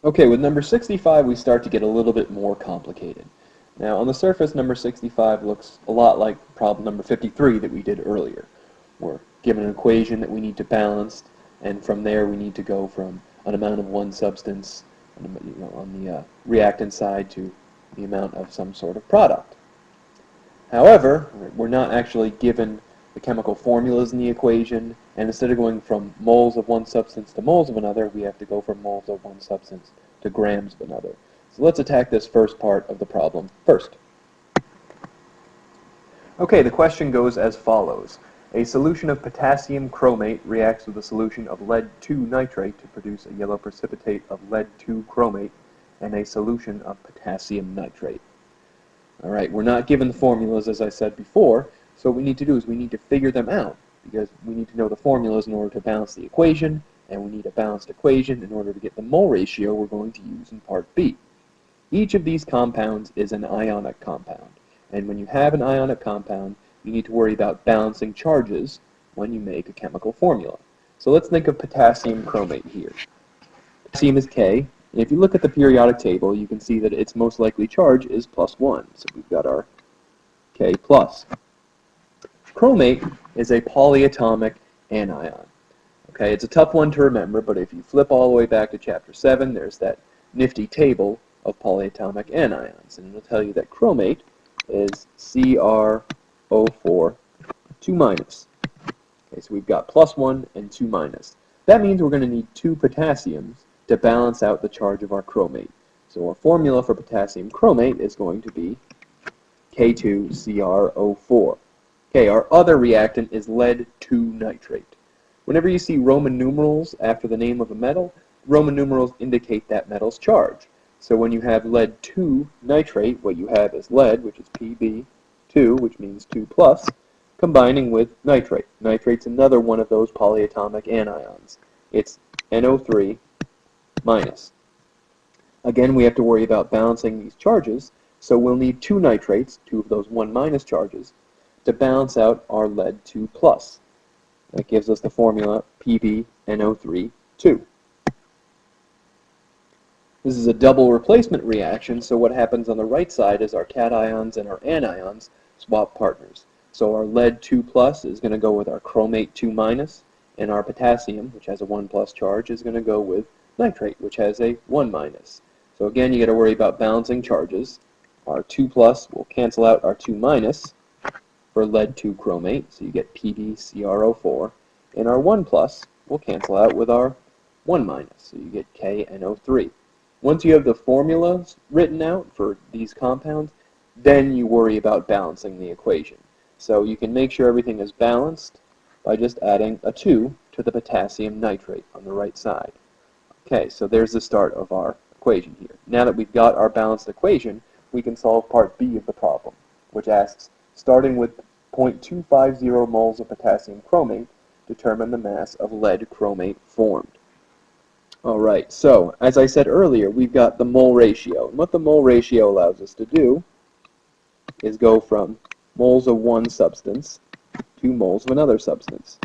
Okay, with number 65 we start to get a little bit more complicated. Now on the surface number 65 looks a lot like problem number 53 that we did earlier. We're given an equation that we need to balance, and from there we need to go from an amount of one substance on the reactant side to the amount of some sort of product. However, we're not actually given the chemical formulas in the equation, and instead of going from moles of one substance to moles of another, we have to go from moles of one substance to grams of another. So let's attack this first part of the problem first. Okay, the question goes as follows. A solution of potassium chromate reacts with a solution of lead-2 nitrate to produce a yellow precipitate of lead-2 chromate and a solution of potassium nitrate. Alright, we're not given the formulas as I said before, so what we need to do is we need to figure them out, because we need to know the formulas in order to balance the equation, and we need a balanced equation in order to get the mole ratio we're going to use in part B. Each of these compounds is an ionic compound, and when you have an ionic compound, you need to worry about balancing charges when you make a chemical formula. So let's think of potassium chromate here. Potassium is K, and if you look at the periodic table, you can see that its most likely charge is +1, so we've got our K+. Chromate is a polyatomic anion. Okay, it's a tough one to remember, but if you flip all the way back to chapter 7, there's that nifty table of polyatomic anions, and it'll tell you that chromate is CrO4 2-. Okay, so we've got +1 and 2-. That means we're going to need 2 potassiums to balance out the charge of our chromate. So our formula for potassium chromate is going to be K2CrO4. Okay, our other reactant is lead-2 nitrate. Whenever you see Roman numerals after the name of a metal, Roman numerals indicate that metal's charge. So when you have lead-2 nitrate, what you have is lead, which is Pb2, which means 2+, combining with nitrate. Nitrate's another one of those polyatomic anions. It's NO3-. Again, we have to worry about balancing these charges, so we'll need 2 nitrates, 2 of those 1- charges, to balance out our lead-2+. That gives us the formula PbNO3 2. This is a double replacement reaction, so what happens on the right side is our cations and our anions swap partners. So our lead-2+ is going to go with our chromate 2-, and our potassium, which has a 1+ charge, is going to go with nitrate, which has a 1-. So again, you got to worry about balancing charges. Our 2+ will cancel out our 2- for lead-2 chromate, so you get PbCrO4, and our 1+ will cancel out with our 1-, so you get KNO3. Once you have the formulas written out for these compounds, then you worry about balancing the equation. So you can make sure everything is balanced by just adding a 2 to the potassium nitrate on the right side. Okay, so there's the start of our equation here. Now that we've got our balanced equation, we can solve part B of the problem, which asks, starting with 0.250 moles of potassium chromate, determine the mass of lead chromate formed. Alright, so as I said earlier, we've got the mole ratio. And what the mole ratio allows us to do is go from moles of one substance to moles of another substance.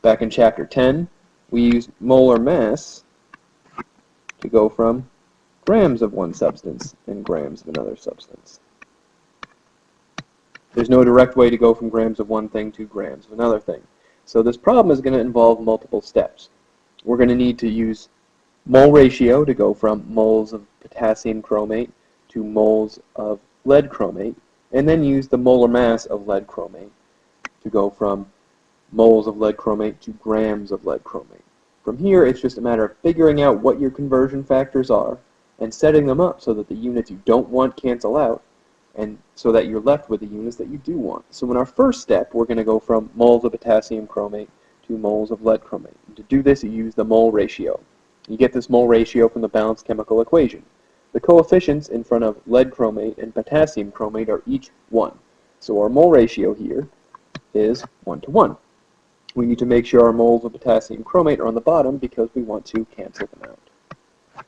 Back in chapter 10, we used molar mass to go from grams of one substance and grams of another substance. There's no direct way to go from grams of one thing to grams of another thing. So this problem is going to involve multiple steps. We're going to need to use mole ratio to go from moles of potassium chromate to moles of lead chromate, and then use the molar mass of lead chromate to go from moles of lead chromate to grams of lead chromate. From here, it's just a matter of figuring out what your conversion factors are and setting them up so that the units you don't want cancel out, and so that you're left with the units that you do want. So in our first step, we're going to go from moles of potassium chromate to moles of lead chromate. And to do this, you use the mole ratio. You get this mole ratio from the balanced chemical equation. The coefficients in front of lead chromate and potassium chromate are each 1. So our mole ratio here is 1 to 1. We need to make sure our moles of potassium chromate are on the bottom because we want to cancel them out.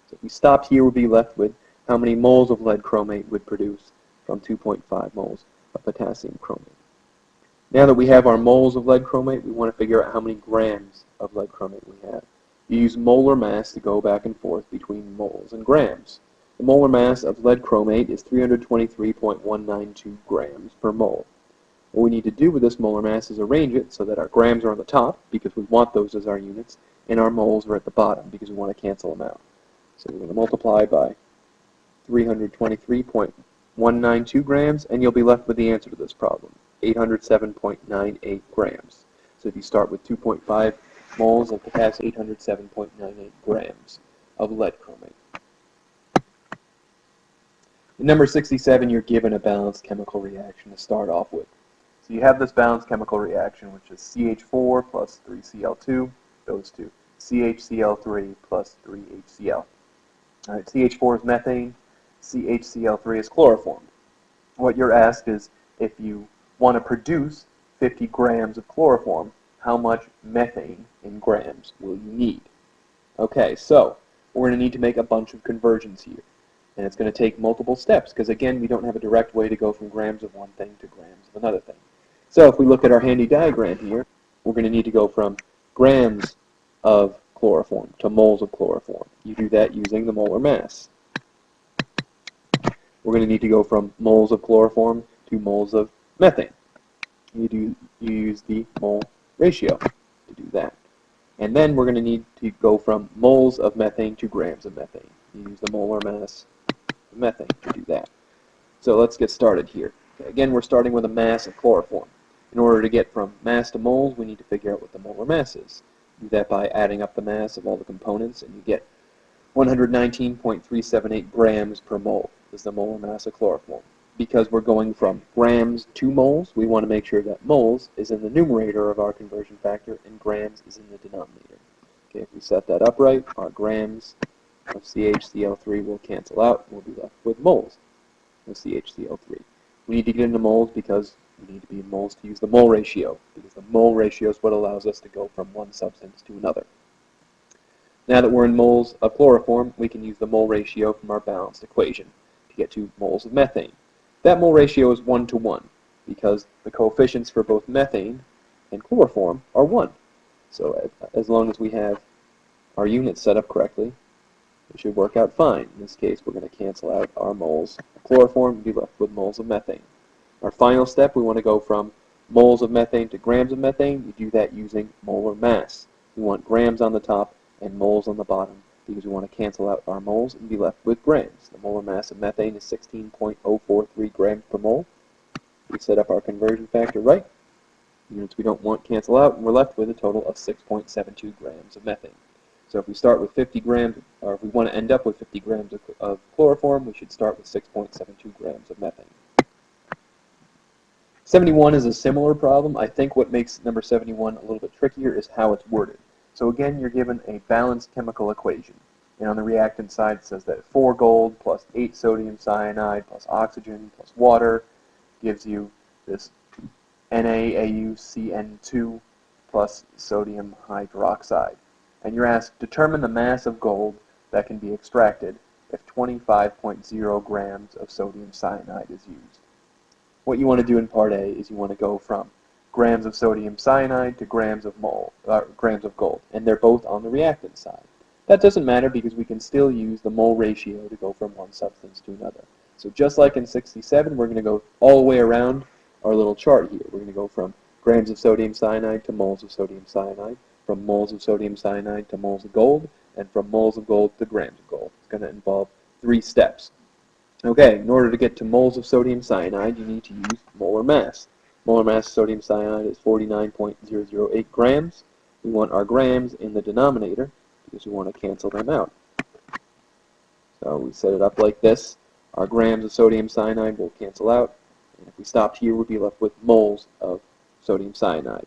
So if we stopped here, we'd be left with how many moles of lead chromate would produce from 2.5 moles of potassium chromate. Now that we have our moles of lead chromate, we want to figure out how many grams of lead chromate we have. You use molar mass to go back and forth between moles and grams. The molar mass of lead chromate is 323.192 grams per mole. What we need to do with this molar mass is arrange it so that our grams are on the top, because we want those as our units, and our moles are at the bottom, because we want to cancel them out. So we're going to multiply by 323.192 grams, and you'll be left with the answer to this problem, 807.98 grams. So if you start with 2.5 moles of capacity, 807.98 grams of lead chromate. In number 67, you're given a balanced chemical reaction to start off with. So you have this balanced chemical reaction, which is CH4 plus 3Cl2 goes to CHCl3 plus 3HCl. All right, CH4 is methane, CHCl3 is chloroform. What you're asked is, if you want to produce 50 grams of chloroform, how much methane in grams will you need? Okay, so we're going to need to make a bunch of conversions here. And it's going to take multiple steps, because again, we don't have a direct way to go from grams of one thing to grams of another thing. So if we look at our handy diagram here, we're going to need to go from grams of chloroform to moles of chloroform. You do that using the molar mass. We're going to need to go from moles of chloroform to moles of methane. You use the mole ratio to do that. And then we're going to need to go from moles of methane to grams of methane. You use the molar mass of methane to do that. So let's get started here. Okay, again, we're starting with a mass of chloroform. In order to get from mass to moles, we need to figure out what the molar mass is. Do that by adding up the mass of all the components, and you get 119.378 grams per mole is the molar mass of chloroform. Because we're going from grams to moles, we want to make sure that moles is in the numerator of our conversion factor and grams is in the denominator. Okay, if we set that up right, our grams of CHCl3 will cancel out, and we'll be left with moles of CHCl3. We need to get into moles because we need to be in moles to use the mole ratio, because the mole ratio is what allows us to go from one substance to another. Now that we're in moles of chloroform, we can use the mole ratio from our balanced equation to get to moles of methane. That mole ratio is 1 to 1, because the coefficients for both methane and chloroform are 1. So as long as we have our units set up correctly, it should work out fine. In this case, we're going to cancel out our moles of chloroform and be left with moles of methane. Our final step, we want to go from moles of methane to grams of methane. You do that using molar mass. We want grams on the top and moles on the bottom, because we want to cancel out our moles and be left with grams. The molar mass of methane is 16.043 grams per mole. We set up our conversion factor right. Units we don't want cancel out, and we're left with a total of 6.72 grams of methane. So if we start with 50 grams, or if we want to end up with 50 grams of chloroform, we should start with 6.72 grams of methane. 71 is a similar problem. I think what makes number 71 a little bit trickier is how it's worded. So again, you're given a balanced chemical equation. And on the reactant side, it says that 4 gold plus 8 sodium cyanide plus oxygen plus water gives you this NaAuCN2 plus sodium hydroxide. And you're asked, determine the mass of gold that can be extracted if 25.0 grams of sodium cyanide is used. What you want to do in part A is you want to go from grams of sodium cyanide to grams of gold, and they're both on the reactant side. That doesn't matter because we can still use the mole ratio to go from one substance to another. So just like in 67, we're going to go all the way around our little chart here. We're going to go from grams of sodium cyanide to moles of sodium cyanide, from moles of sodium cyanide to moles of gold, and from moles of gold to grams of gold. It's going to involve 3 steps. Okay, in order to get to moles of sodium cyanide, you need to use molar mass. Molar mass of sodium cyanide is 49.008 grams. We want our grams in the denominator because we want to cancel them out. So we set it up like this. Our grams of sodium cyanide will cancel out, and if we stopped here, we'd be left with moles of sodium cyanide.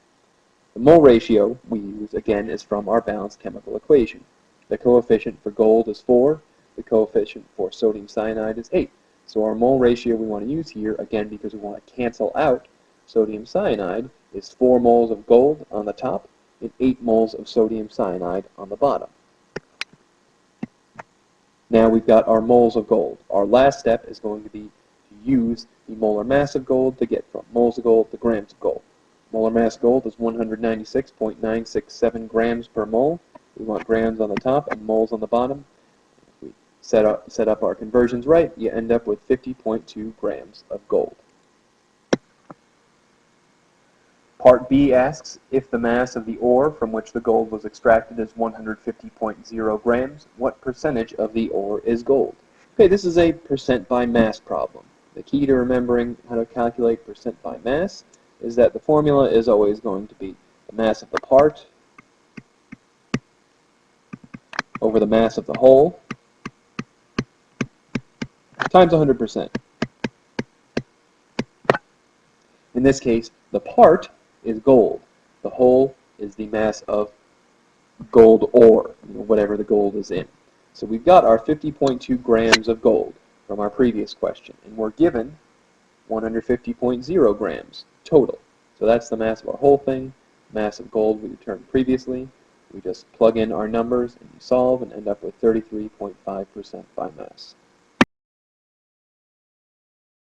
The mole ratio we use, again, is from our balanced chemical equation. The coefficient for gold is 4. The coefficient for sodium cyanide is 8. So our mole ratio we want to use here, again, because we want to cancel out sodium cyanide, is 4 moles of gold on the top and 8 moles of sodium cyanide on the bottom. Now we've got our moles of gold. Our last step is going to be to use the molar mass of gold to get from moles of gold to grams of gold. Molar mass of gold is 196.967 grams per mole. We want grams on the top and moles on the bottom. If we set up our conversions right, you end up with 50.2 grams of gold. Part B asks, if the mass of the ore from which the gold was extracted is 150.0 grams, what percentage of the ore is gold? Okay, this is a percent by mass problem. The key to remembering how to calculate percent by mass is that the formula is always going to be the mass of the part over the mass of the whole times 100%. In this case, the part is gold. The whole is the mass of gold ore, whatever the gold is in. So we've got our 50.2 grams of gold from our previous question, and we're given 150.0 grams total. So that's the mass of our whole thing, mass of gold we determined previously. We just plug in our numbers and you solve and end up with 33.5% by mass.